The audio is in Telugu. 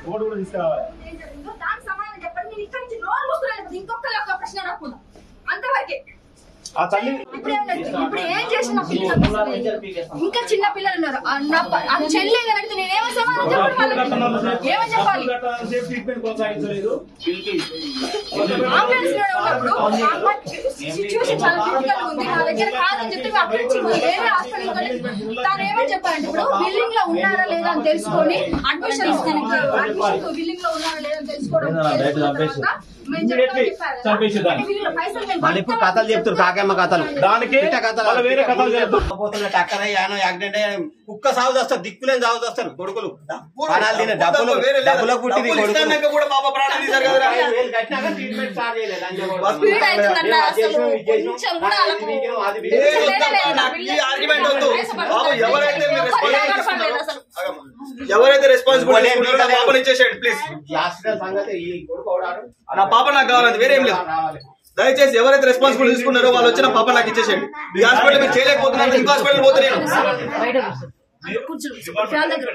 ఓటు కూడా తీసుకురావాలి. దానికి సమాధానం చెప్పండి. నేను ఇక్కడి నుంచి నోరు మూసుకున్నాను. ఇంకొకరి ఒక ప్రశ్న రాకుండా అంతవరకే. ఇప్పుడు ఏం చేసిన ఇంకా చిన్న పిల్లలు ఉన్నారు. చెల్లి కనుక నేనేమో సమాధానం చెప్పాలి. ఏమో చెప్పాలి. అంబులెన్స్ లో ఉన్నప్పుడు సిచ్యువేషన్ చాలా క్రిటికల్ ఉంది. నా దగ్గర కాదని చెప్పి అక్కడి నుంచి వేరే హాస్పిటల్ తాను ఏమని చెప్పాలంటే ఇప్పుడు బిల్డింగ్ లో ఉన్నారా లేదా అని తెలుసుకొని అడ్మిషన్ బిల్డింగ్ లో ఉన్నారా లేదా అని తెలుసుకోవడం. కథలు చెప్తారు కాకేమ్మ కథలు. దానికి వేరే కథలు చెప్తారు. టక్కర యాక్సిడెంట్ కుక్క సాగు చేస్తారు. దిక్కులేని సాగు చేస్తారు కొడుకులు. డబ్బులకు పుట్టింది ఎవరైతే రెస్పాన్సిబిలిటీ పాపని ఇచ్చేసేయండి ప్లీజ్. నా పాప నాకు కావాలంటే వేరే ఏం లేదు. దయచేసి ఎవరైతే రెస్పాన్సిబిలిటీ తీసుకున్నారో వాళ్ళు వచ్చిన పాప నాకు ఇచ్చేసేయండి. ఈ హాస్పిటల్ మీరు చేయలేకపోతున్నారు. ఇంకో హాస్పిటల్ పోతే నేను